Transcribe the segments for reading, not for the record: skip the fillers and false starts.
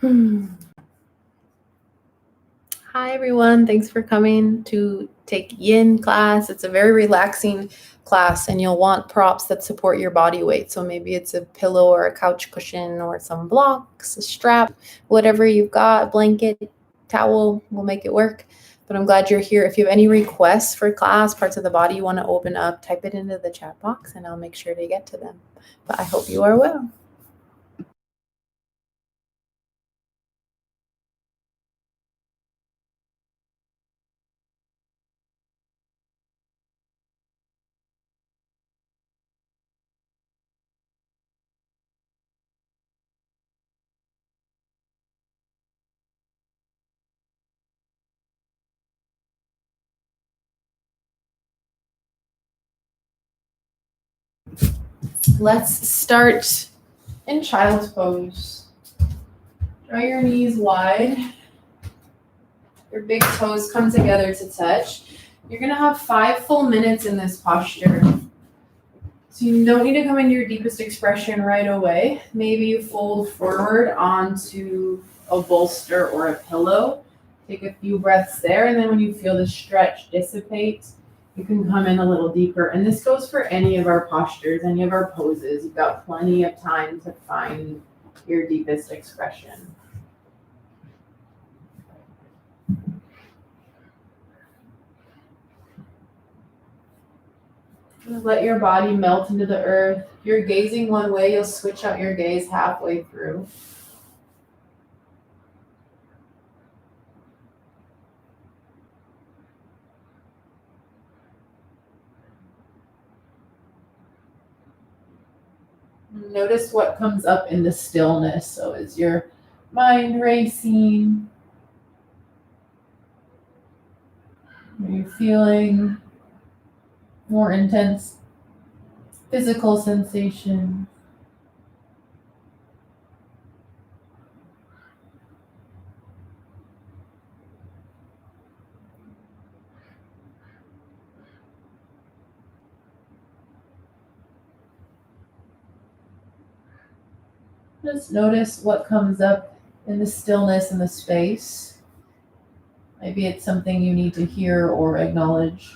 Hi, everyone. Thanks for coming to take yin class. It's a very relaxing class, and you'll want props that support your body weight. So maybe it's a pillow or a couch cushion or some blocks, a strap, whatever you've got, a blanket, towel, will make it work. But I'm glad you're here. If you have any requests for class, parts of the body you want to open up, type it into the chat box and I'll make sure to get to them. But I hope you are well. Let's start in child's pose. Draw your knees wide. Your big toes come together to touch. You're going to have 5 full minutes in this posture. So you don't need to come into your deepest expression right away. Maybe you fold forward onto a bolster or a pillow. Take a few breaths there, and then when you feel the stretch dissipate, you can come in a little deeper. And this goes for any of our postures, any of our poses. You've got plenty of time to find your deepest expression. Let your body melt into the earth. If you're gazing one way, you'll switch out your gaze halfway through. Notice what comes up in the stillness. So is your mind racing? Are you feeling more intense physical sensation? Just notice what comes up in the stillness and the space. Maybe it's something you need to hear or acknowledge.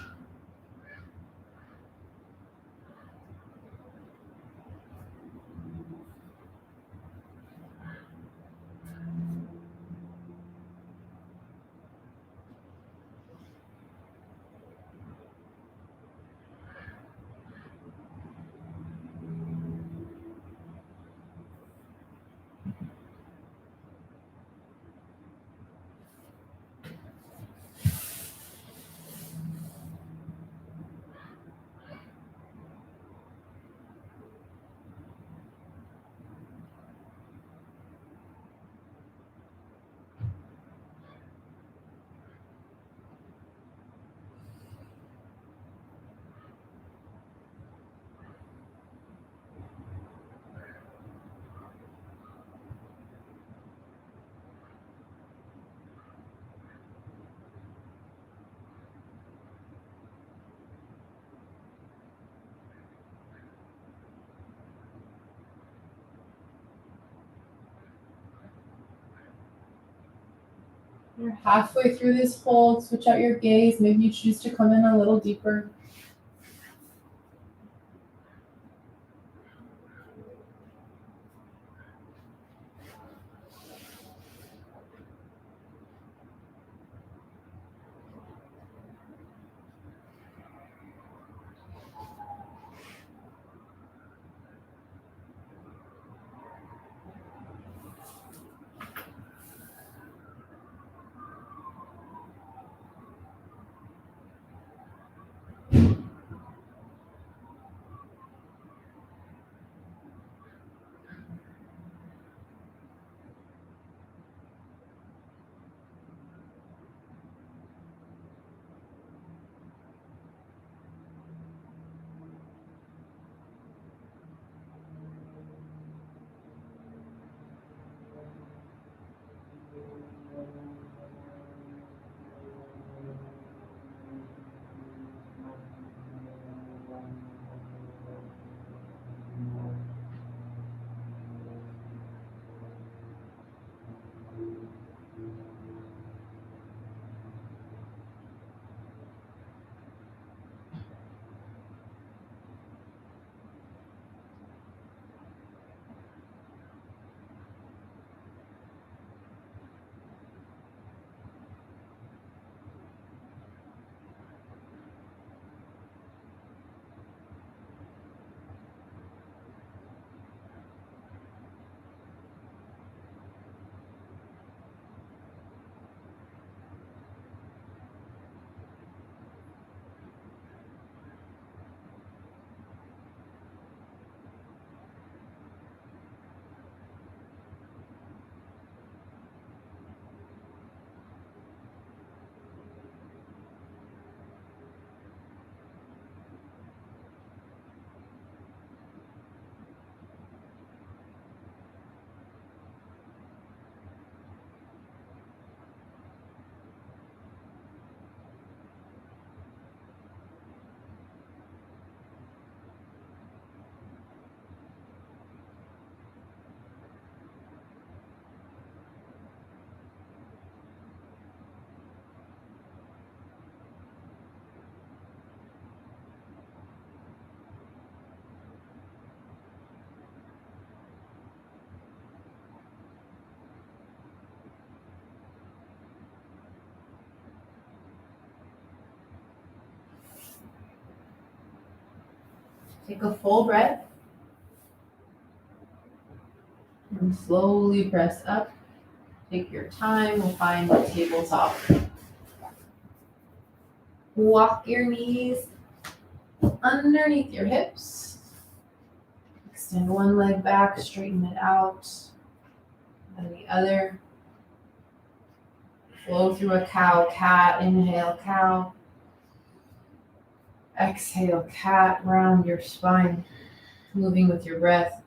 You're halfway through this hold, switch out your gaze. Maybe you choose to come in a little deeper. Take a full breath and slowly press up. Take your time. We'll find the tabletop. Walk your knees underneath your hips. Extend one leg back, straighten it out. Then the other. Flow through a cow, cat. Inhale, cow. Exhale, cat. Round your spine, moving with your breath.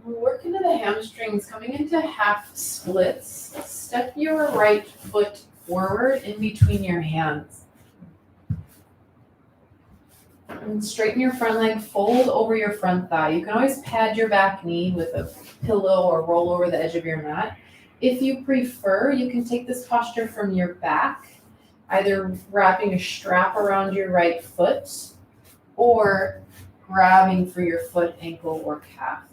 Work into the hamstrings, coming into half splits. Step your right foot forward in between your hands. And straighten your front leg, fold over your front thigh. You can always pad your back knee with a pillow or roll over the edge of your mat. If you prefer, you can take this posture from your back, either wrapping a strap around your right foot or grabbing for your foot, ankle, or calf.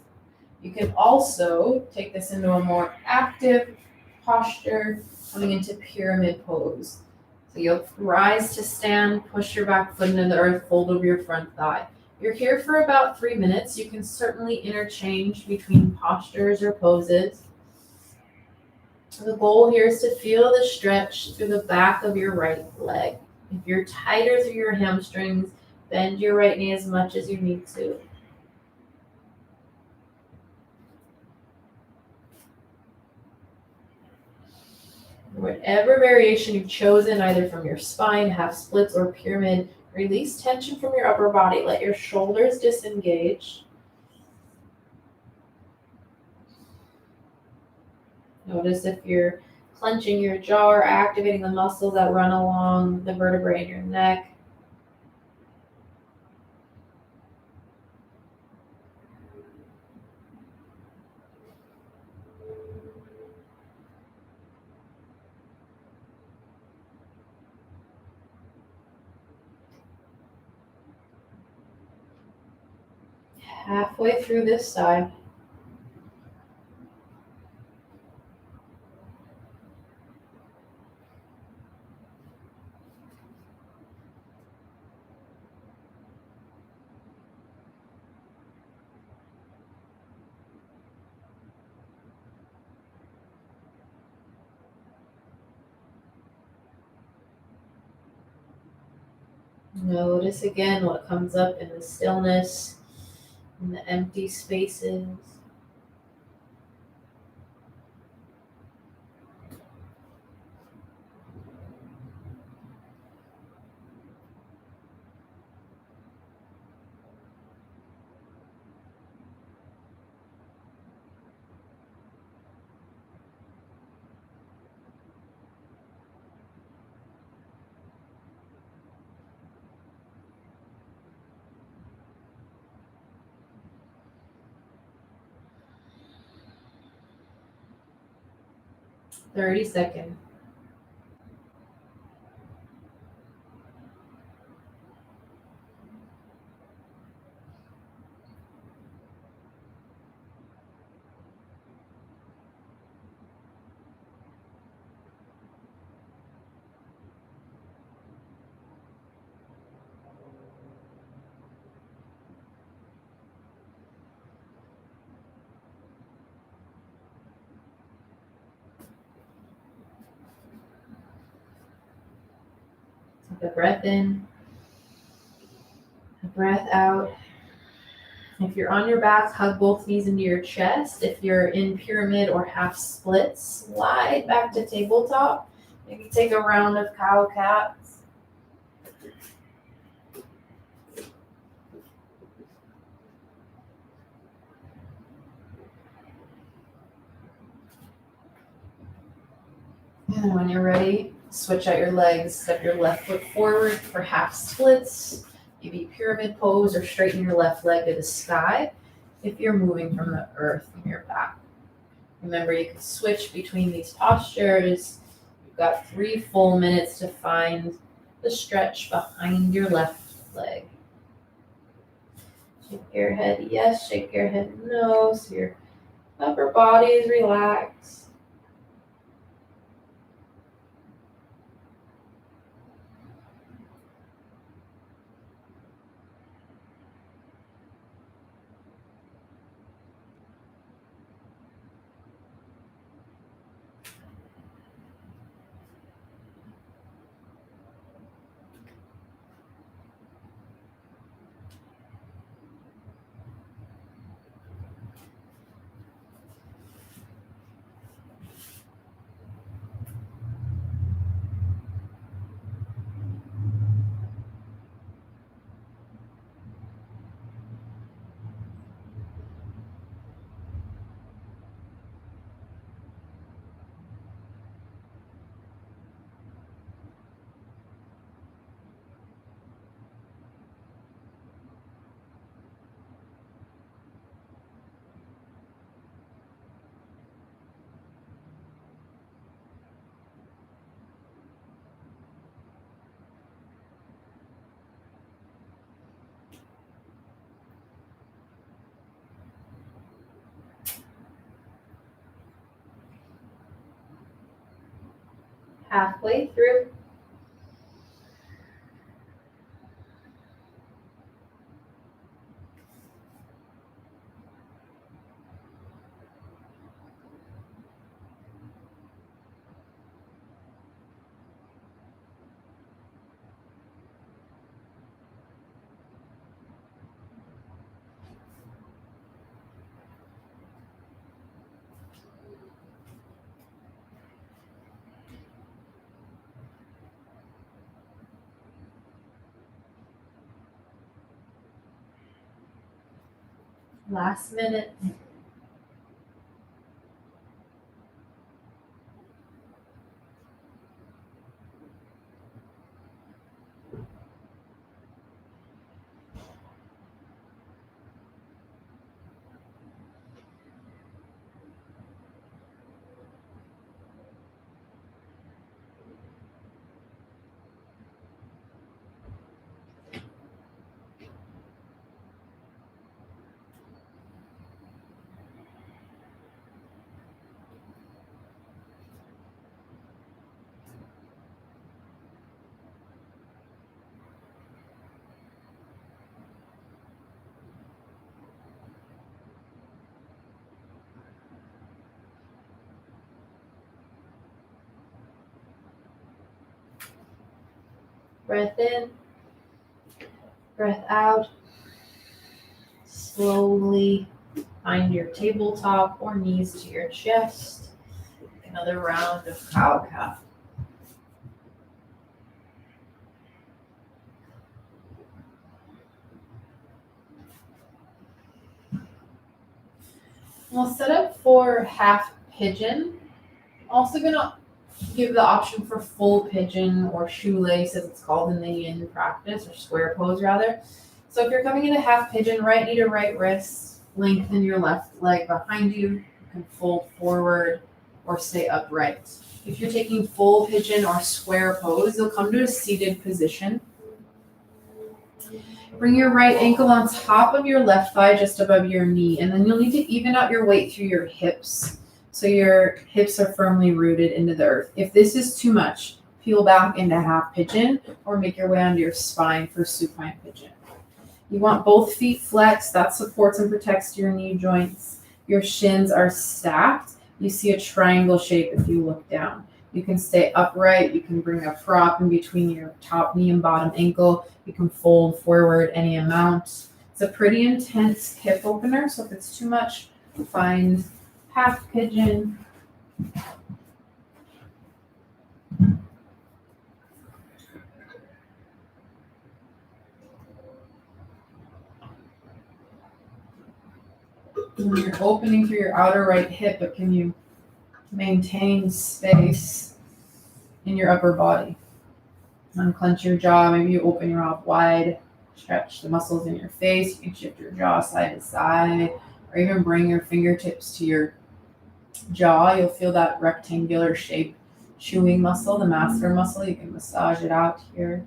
You can also take this into a more active posture, coming into pyramid pose. So you'll rise to stand, push your back foot into the earth, fold over your front thigh. You're here for about 3 minutes. You can certainly interchange between postures or poses. The goal here is to feel the stretch through the back of your right leg. If you're tighter through your hamstrings, bend your right knee as much as you need to. Whatever variation you've chosen, either from your spine, half splits, or pyramid, release tension from your upper body. Let your shoulders disengage. Notice if you're clenching your jaw or activating the muscles that run along the vertebrae in your neck. Halfway through this side. Notice again what comes up in the stillness, in the empty spaces. Thirty seconds. Take a breath in, a breath out. If you're on your back, hug both knees into your chest. If you're in pyramid or half split, slide back to tabletop. Maybe take a round of cow cats. And when you're ready, switch out your legs. Step your left foot forward for half splits. Maybe pyramid pose or straighten your left leg to the sky if you're moving from the earth in your back. Remember, you can switch between these postures. You've got 3 full minutes to find the stretch behind your left leg. Shake your head yes, shake your head no, so your upper body is relaxed. Halfway through. Last minute. Breath in, breath out. Slowly find your tabletop or knees to your chest. Another round of cow-calf. We'll set up for half pigeon. Also gonna give the option for full pigeon or shoelace, as it's called in the yin practice, or square pose rather. So if you're coming into half pigeon, right knee to right wrist, lengthen your left leg behind you. You can fold forward or stay upright. If you're taking full pigeon or square pose, you'll come to a seated position. Bring your right ankle on top of your left thigh, just above your knee, and then you'll need to even out your weight through your hips, so your hips are firmly rooted into the earth. If this is too much, peel back into half pigeon or make your way onto your spine for supine pigeon. You want both feet flexed. That supports and protects your knee joints. Your shins are stacked. You see a triangle shape if you look down. You can stay upright. You can bring a prop in between your top knee and bottom ankle. You can fold forward any amount. It's a pretty intense hip opener, so if it's too much, find half pigeon. When you're opening through your outer right hip, but can you maintain space in your upper body? Unclench your jaw. Maybe you open your mouth wide, stretch the muscles in your face. You can shift your jaw side to side, or even bring your fingertips to your jaw. You'll feel that rectangular shape chewing muscle, the masseter muscle. You can massage it out here.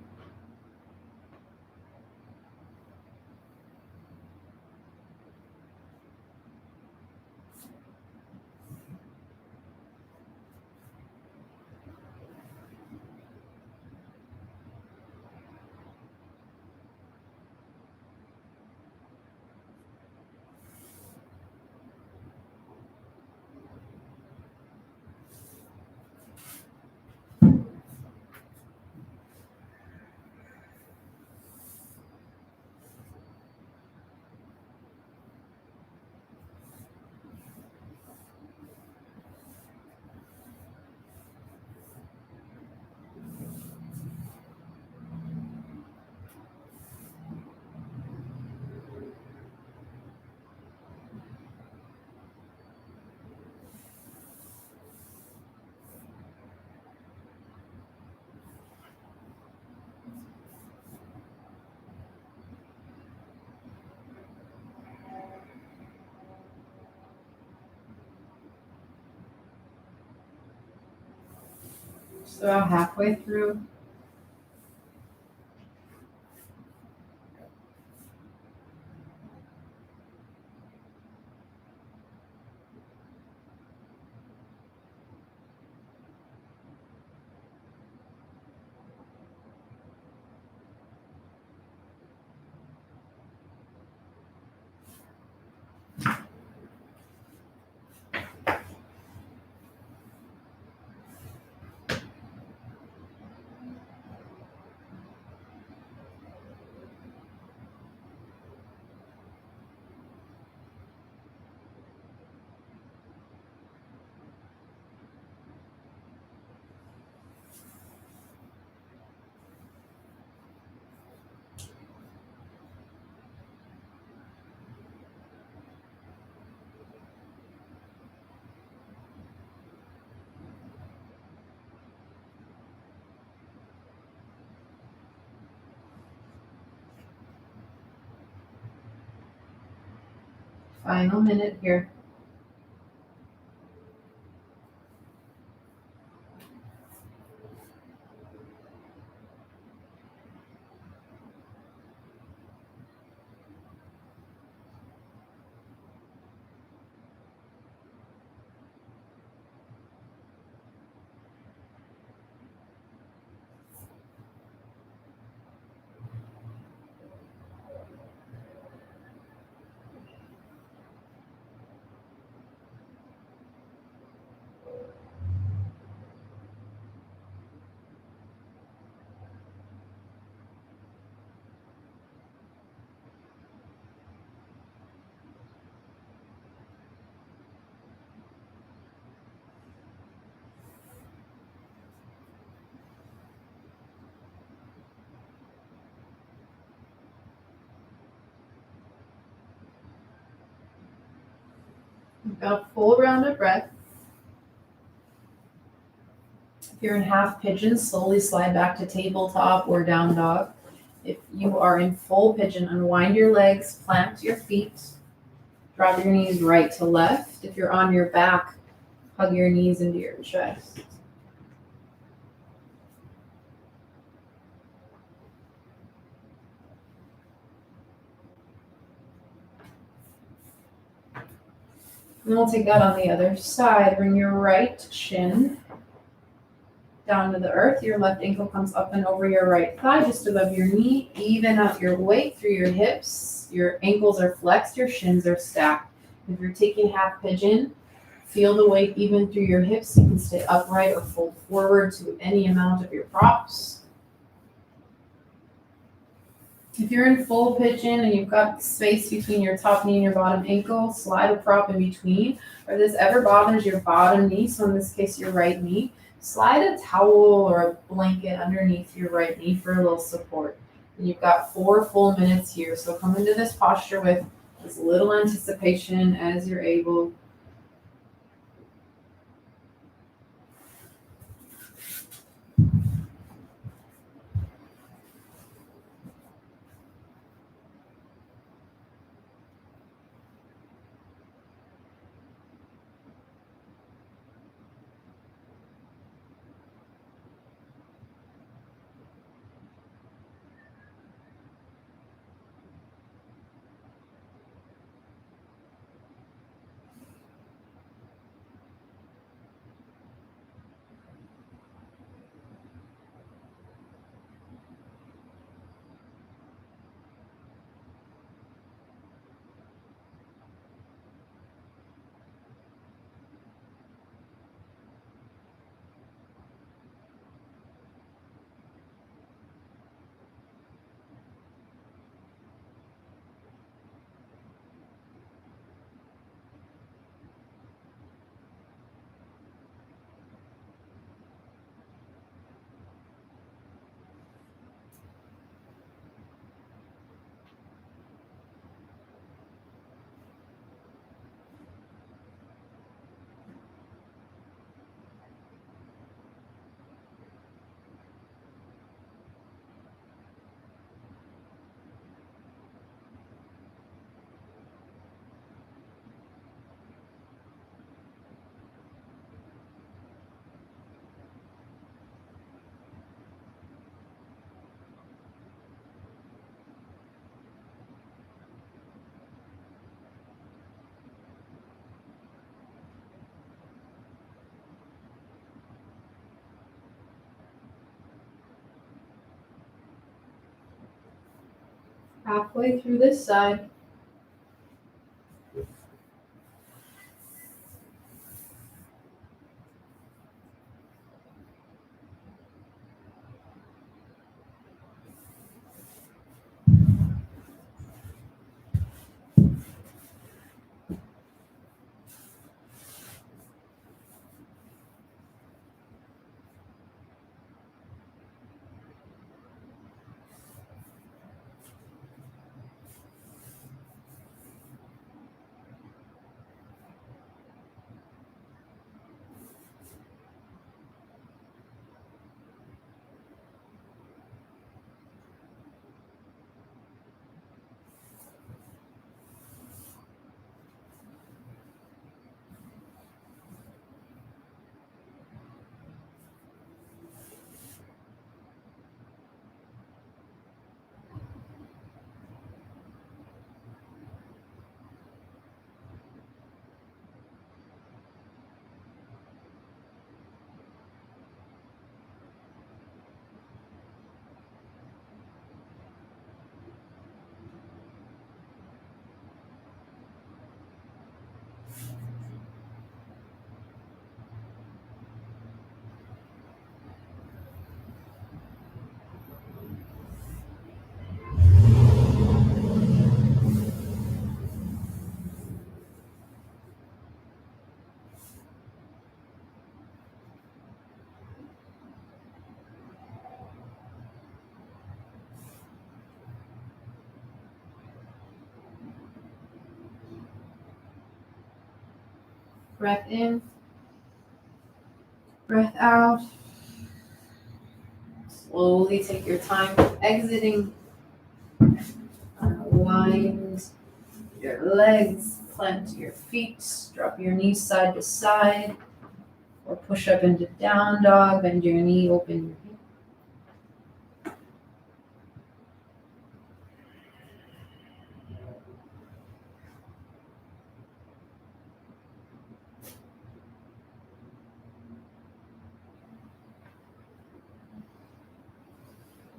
So about halfway through. Final minute here. You've got a full round of breath. If you're in half pigeon, slowly slide back to tabletop or down dog. If you are in full pigeon, unwind your legs, plant your feet, drop your knees right to left. If you're on your back, hug your knees into your chest. And we'll take that on the other side. Bring your right shin down to the earth. Your left ankle comes up and over your right thigh, just above your knee. Even out your weight through your hips. Your ankles are flexed, your shins are stacked. If you're taking half pigeon, feel the weight even through your hips. You can stay upright or fold forward to any amount of your props. If you're in full pigeon and you've got space between your top knee and your bottom ankle, slide a prop in between. Or if this ever bothers your bottom knee, so in this case your right knee, slide a towel or a blanket underneath your right knee for a little support. And you've got 4 full minutes here. So come into this posture with as little anticipation as you're able. Halfway through this side. Breath in, breath out. Slowly take your time exiting. Unwind your legs, plant your feet, drop your knees side to side, or push up into down dog, bend your knee, open your hip.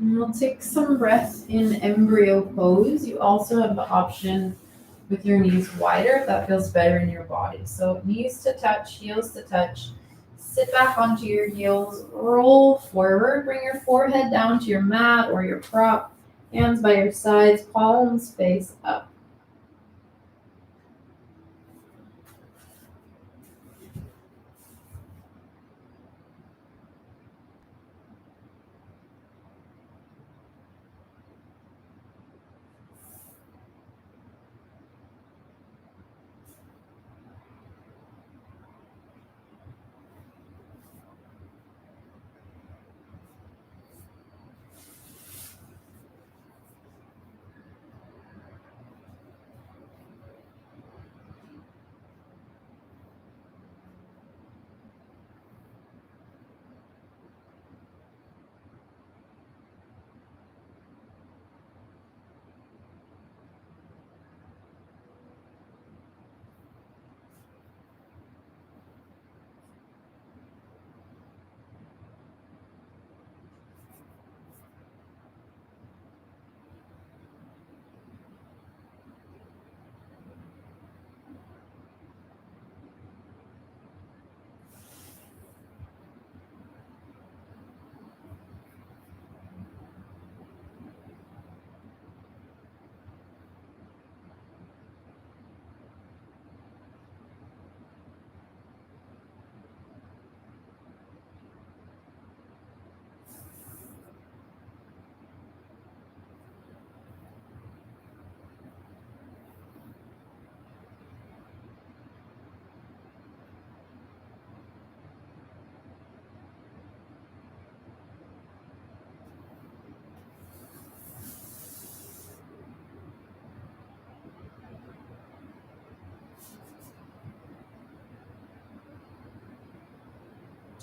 And we'll take some breath in embryo pose. You also have the option with your knees wider if that feels better in your body. So knees to touch, heels to touch. Sit back onto your heels, roll forward, bring your forehead down to your mat or your prop, hands by your sides, palms face up.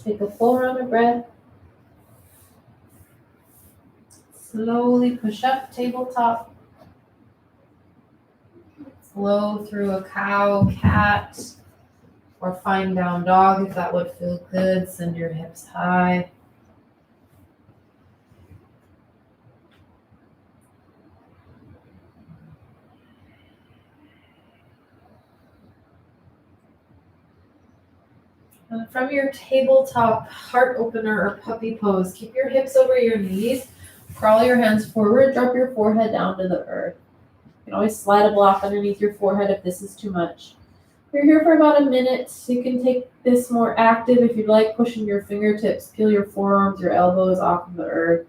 Take a full round of breath. Slowly push up, tabletop. Flow through a cow, cat, or fine down dog if that would feel good. Send your hips high. And from your tabletop heart opener or puppy pose, keep your hips over your knees, crawl your hands forward, drop your forehead down to the earth. You can always slide a block underneath your forehead if this is too much. You're here for about a minute, so you can take this more active if you'd like, pushing your fingertips, peel your forearms, your elbows off of the earth.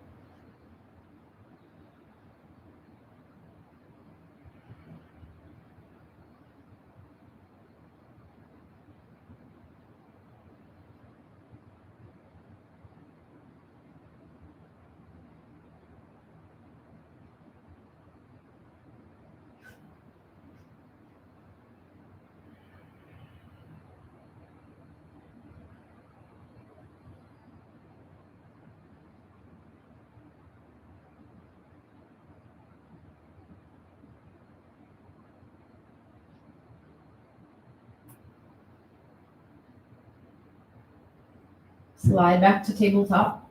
Slide back to tabletop.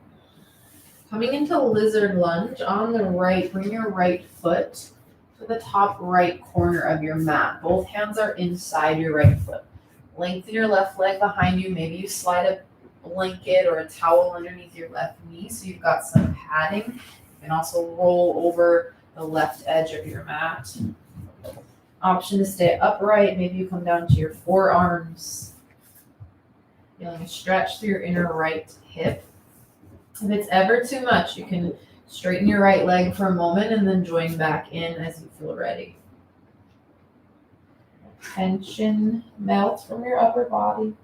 Coming into Lizard Lunge, on the right, bring your right foot to the top right corner of your mat. Both hands are inside your right foot. Lengthen your left leg behind you. Maybe you slide a blanket or a towel underneath your left knee so you've got some padding. You can also roll over the left edge of your mat. Option to stay upright. Maybe you come down to your forearms. Feeling a stretch through your inner right hip. If it's ever too much, you can straighten your right leg for a moment and then join back in as you feel ready. Tension melts from your upper body.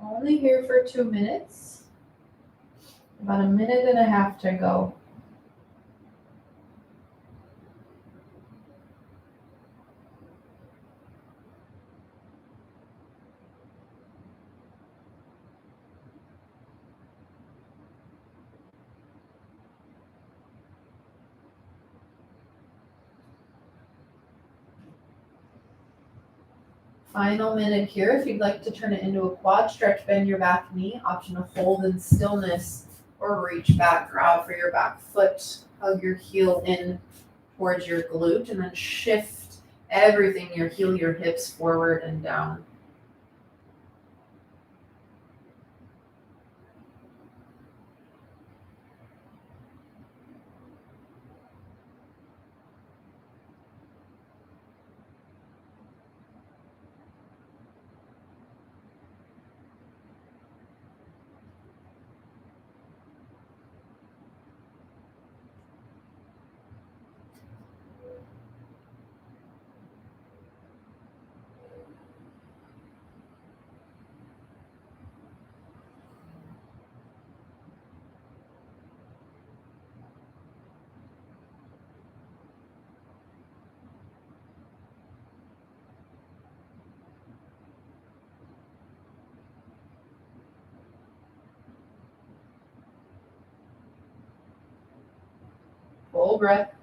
Only here for 2 minutes. About a minute and a half to go. Final minute here. If you'd like to turn it into a quad stretch, bend your back knee. Option to hold in stillness or reach back, grab for your back foot, hug your heel in towards your glute, and then shift everything, your heel, your hips forward and down. Full breath.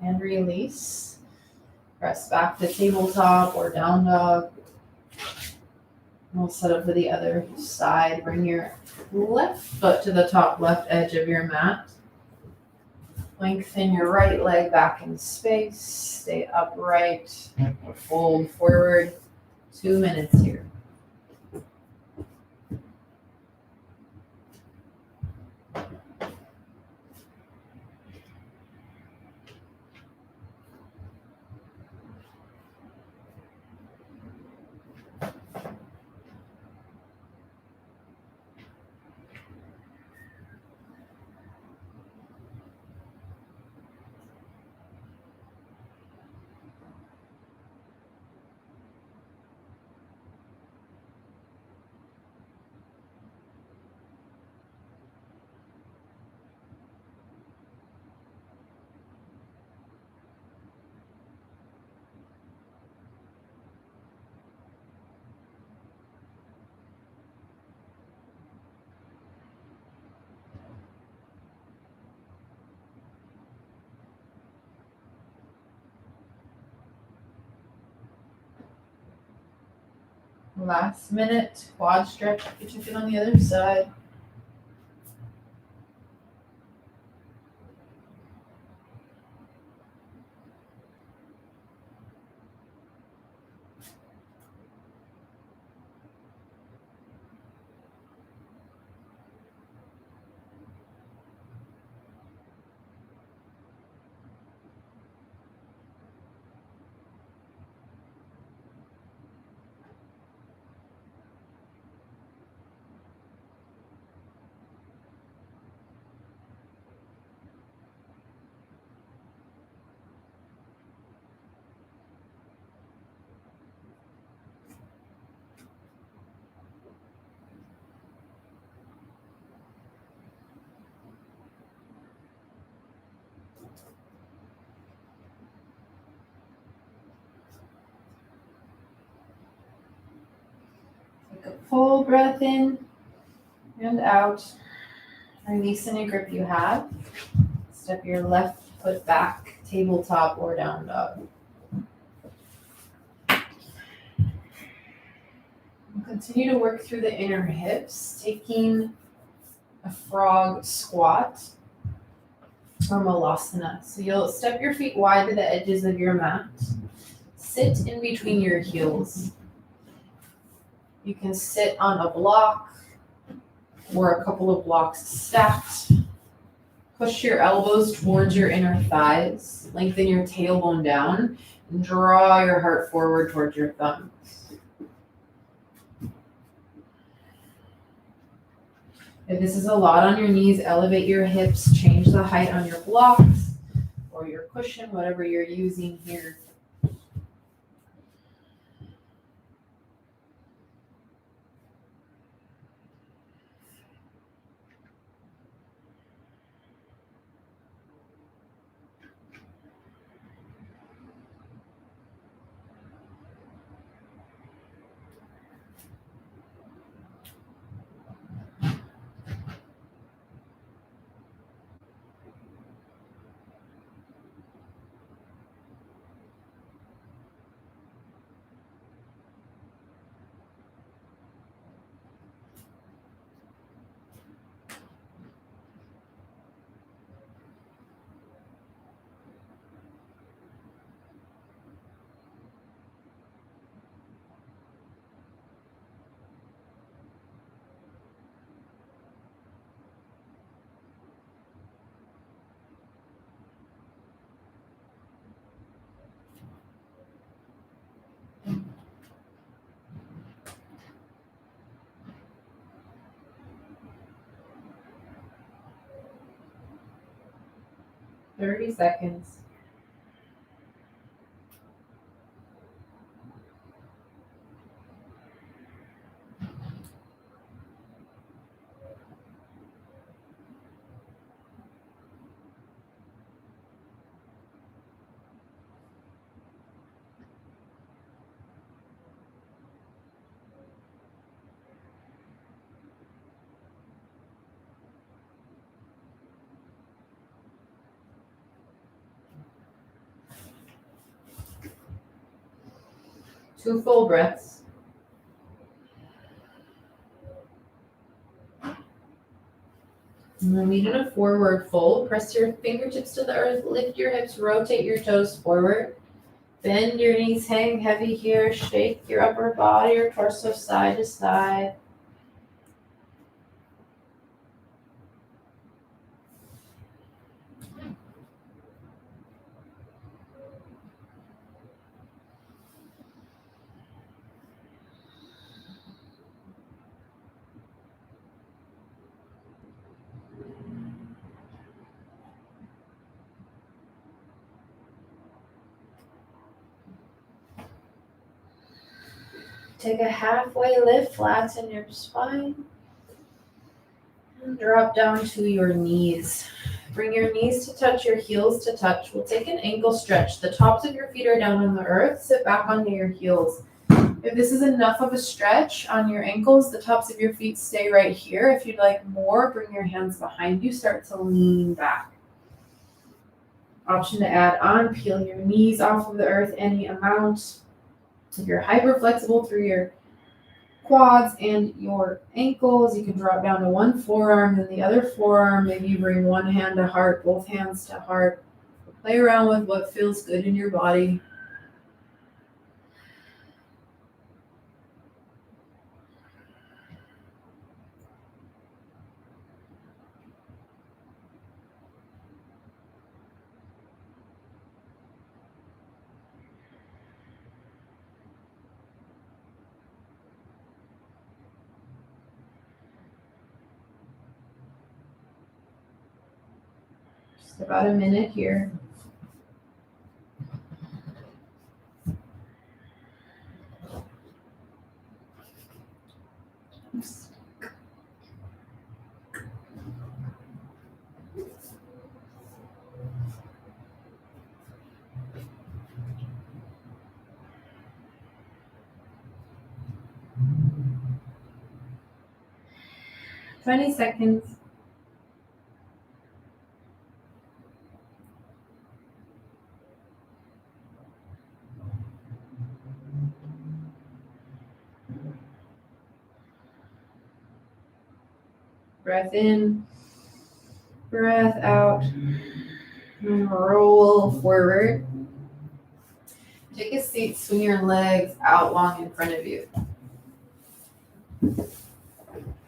And release. Press back to tabletop or down dog. We'll set up for the other side. Bring your left foot to the top left edge of your mat. Lengthen your right leg back in space. Stay upright. Fold forward. 2 minutes here. Last minute quad stretch. You can check it on the other side. Full breath in and out. Release any grip you have. Step your left foot back, tabletop or down dog. We'll continue to work through the inner hips, taking a frog squat or malasana. So you'll step your feet wide to the edges of your mat. Sit in between your heels. You can sit on a block or a couple of blocks stacked. Push your elbows towards your inner thighs. Lengthen your tailbone down and draw your heart forward towards your thumbs. If this is a lot on your knees, elevate your hips, change the height on your blocks or your cushion, whatever you're using here. Thirty seconds. Two full breaths. And then meet in a forward fold. Press your fingertips to the earth, lift your hips, rotate your toes forward. Bend your knees, hang heavy here. Shake your upper body or torso side to side. Take a halfway lift, flatten your spine. And drop down to your knees. Bring your knees to touch, your heels to touch. We'll take an ankle stretch. The tops of your feet are down on the earth. Sit back onto your heels. If this is enough of a stretch on your ankles, the tops of your feet stay right here. If you'd like more, bring your hands behind you. Start to lean back. Option to add on, peel your knees off of the earth any amount. If you're hyper flexible through your quads and your ankles, you can drop down to one forearm, then the other forearm. Maybe you bring one hand to heart, both hands to heart. Play around with what feels good in your body. Just about a minute here. 20 seconds. Breath in, breath out, and roll forward. Take a seat, swing your legs out long in front of you.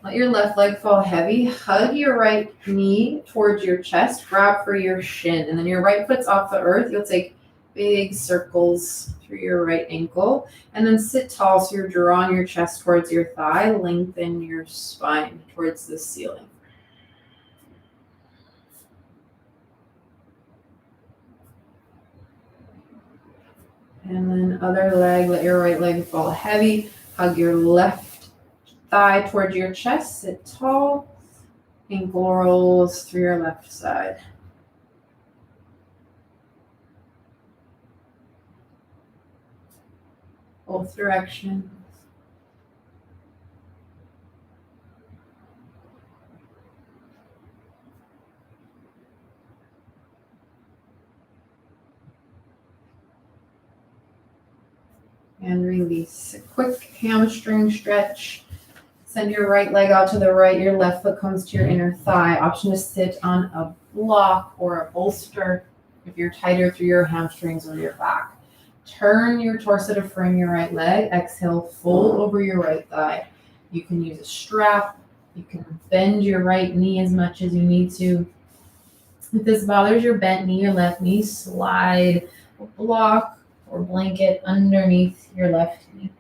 Let your left leg fall heavy. Hug your right knee towards your chest. Grab for your shin. And then your right foot's off the earth. You'll take big circles through your right ankle. And then sit tall so you're drawing your chest towards your thigh. Lengthen your spine towards the ceiling. And then other leg, let your right leg fall heavy. Hug your left thigh towards your chest. Sit tall. Ankle rolls through your left side. Both directions. And release. A quick hamstring stretch. Send your right leg out to the right. Your left foot comes to your inner thigh. Option to sit on a block or a bolster if you're tighter through your hamstrings or your back. Turn your torso to frame your right leg. Exhale, fold over your right thigh. You can use a strap. You can bend your right knee as much as you need to. If this bothers your bent knee or left knee, slide a block or blanket underneath your left knee.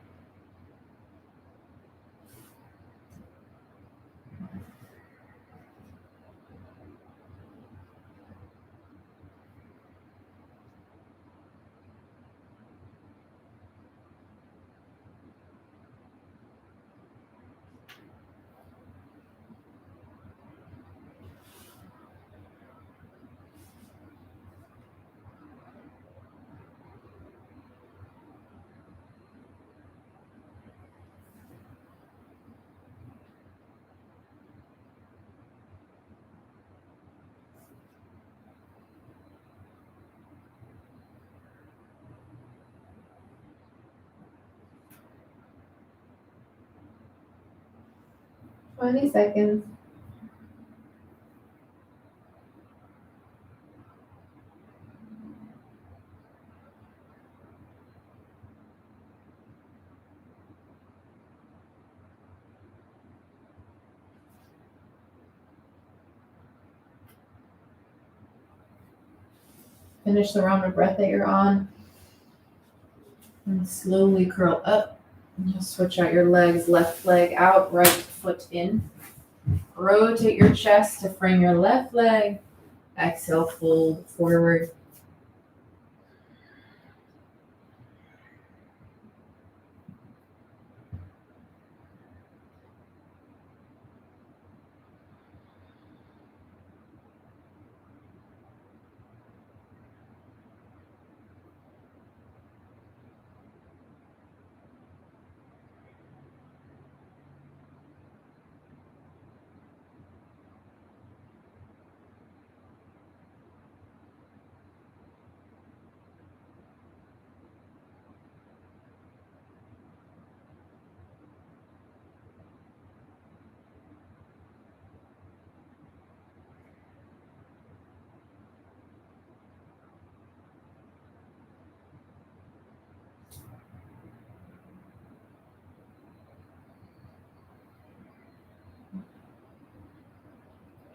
Twenty seconds. Finish the round of breath that you're on. And slowly curl up. And you'll switch out your legs. Left leg out, right foot in. Rotate your chest to frame your left leg. Exhale, fold forward.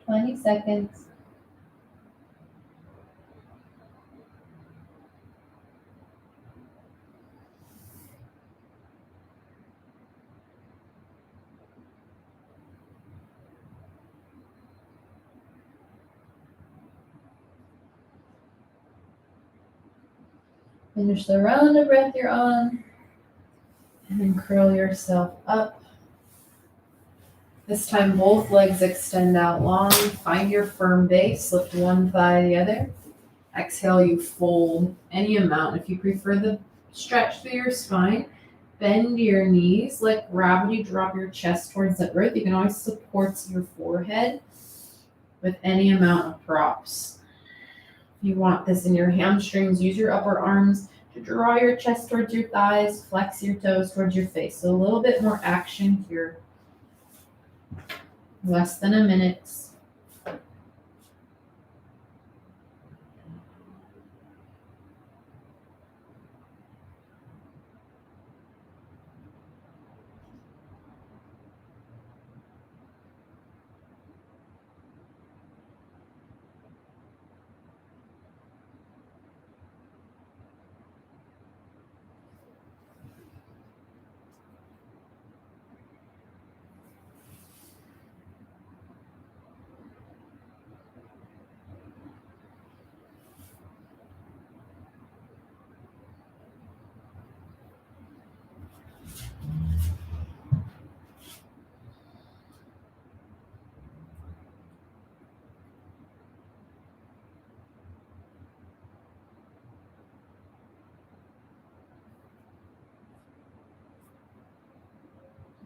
Twenty seconds. Finish the round of breath you're on. And then curl yourself up. This time both legs extend out long. Find your firm base. Lift one thigh the other. Exhale, you fold any amount. If you prefer the stretch through your spine, Bend your knees, let gravity drop your chest towards the earth. You can always support your forehead with any amount of props. If you want this in your hamstrings, use your upper arms to draw your chest towards your thighs, flex your toes towards your face. So a little bit more action here. Less than a minute.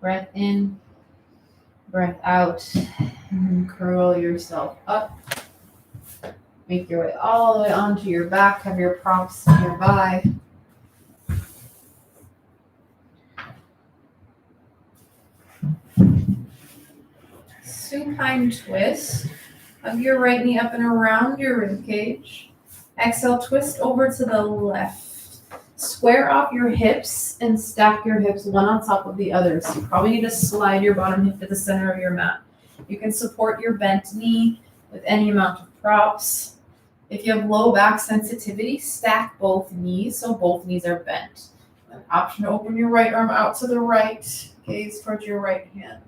Breath in, breath out, and curl yourself up. Make your way all the way onto your back. Have your props nearby. Supine twist. Hug your right knee up and around your rib cage. Exhale, twist over to the left. Square off your hips and stack your hips one on top of the other. So you probably need to slide your bottom hip to the center of your mat. You can support your bent knee with any amount of props. If you have low back sensitivity, stack both knees so both knees are bent. An option to open your right arm out to the right, gaze towards your right hand.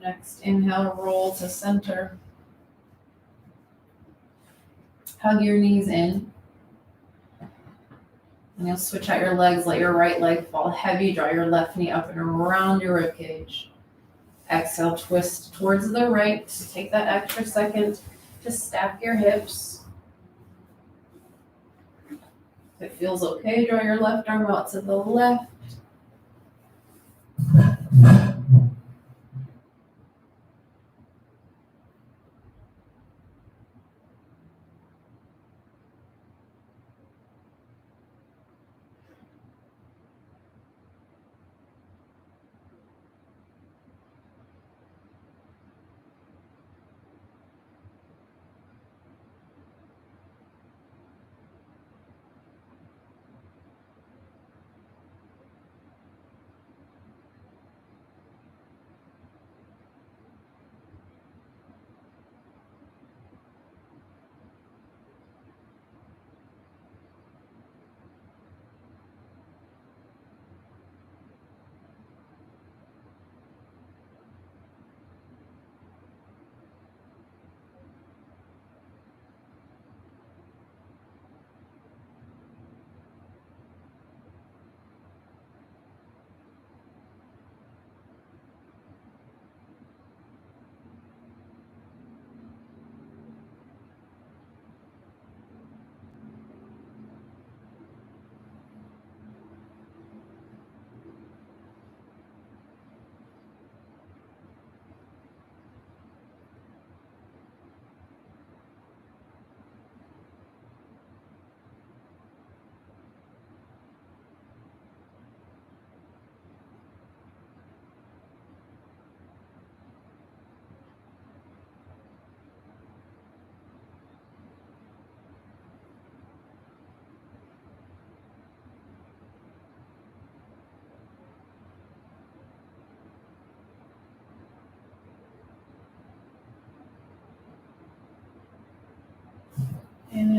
Next inhale, roll to center. Hug your knees in. And you'll switch out your legs, let your right leg fall heavy, draw your left knee up and around your rib cage. Exhale, twist towards the right. Take that extra second to stack your hips. If it feels okay, draw your left arm out to the left.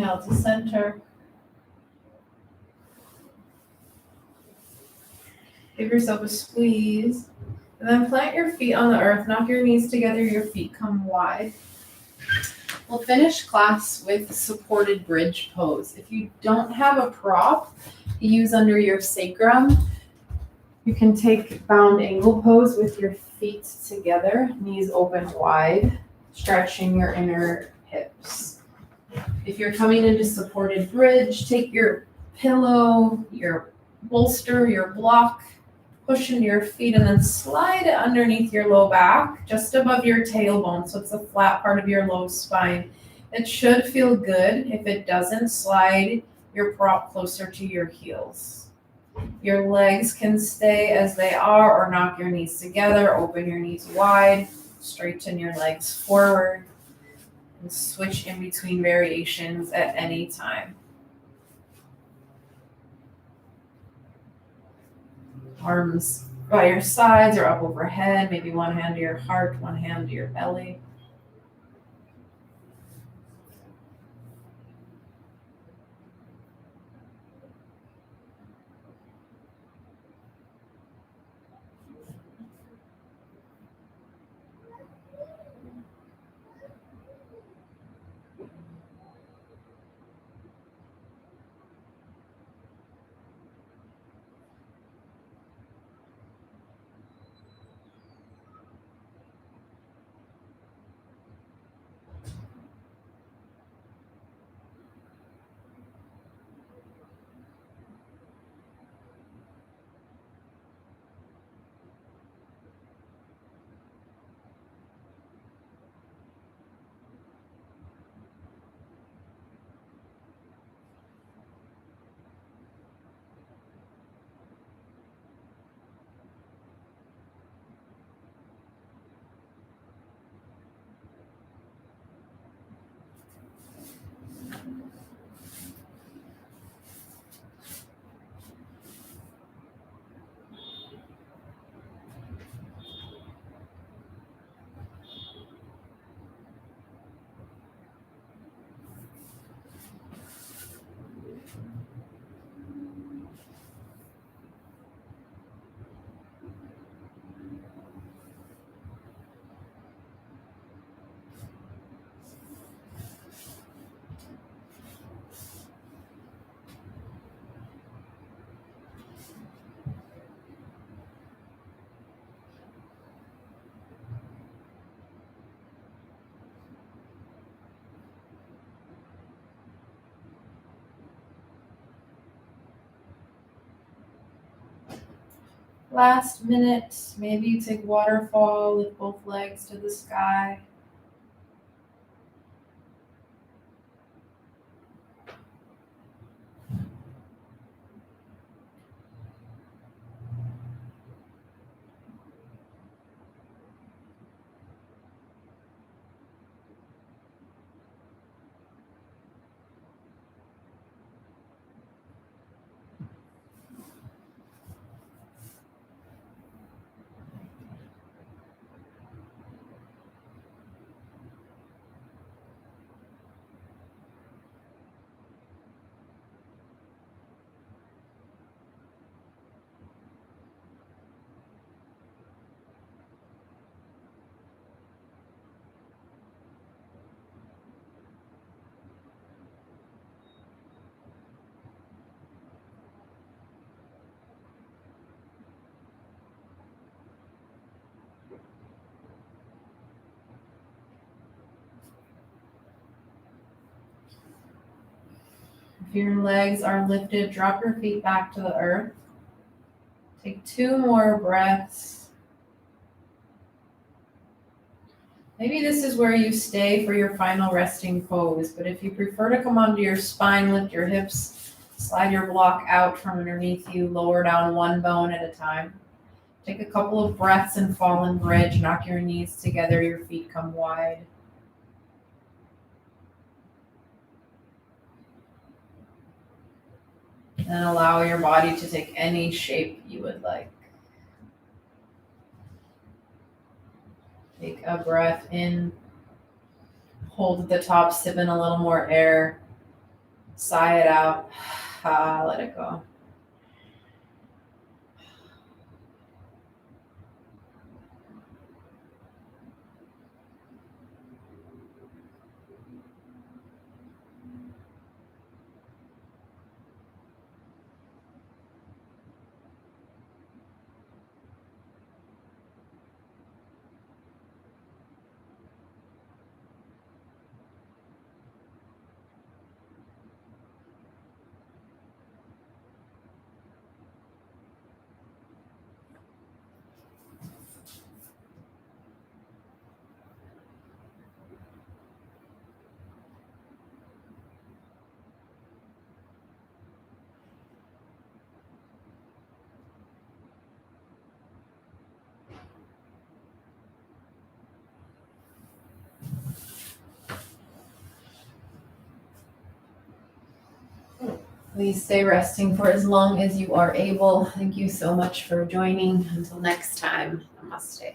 Inhale to center. Give yourself a squeeze. And then plant your feet on the earth. Knock your knees together. Your feet come wide. We'll finish class with supported bridge pose. If you don't have a prop to use under your sacrum, you can take bound angle pose with your feet together, knees open wide, stretching your inner hips. If you're coming into supported bridge, take your pillow, your bolster, your block, push into your feet, and then slide it underneath your low back, just above your tailbone, so it's the flat part of your low spine. It should feel good. If it doesn't, slide your prop closer to your heels. Your legs can stay as they are, or knock your knees together, open your knees wide, straighten your legs forward, and switch in between variations at any time. Arms by your sides or up overhead, maybe one hand to your heart, one hand to your belly. Last minute, maybe you take waterfall with both legs to the sky. If your legs are lifted, drop your feet back to the earth. Take 2 more breaths. Maybe this is where you stay for your final resting pose, but if you prefer to come onto your spine, lift your hips, slide your block out from underneath you, lower down 1 bone at a time. Take a couple of breaths and fall in bridge, knock your knees together, your feet come wide. And allow your body to take any shape you would like. Take a breath in, hold at the top, sip in a little more air. Sigh it out. Let it go. Please stay resting for as long as you are able. Thank you so much for joining. Until next time, namaste.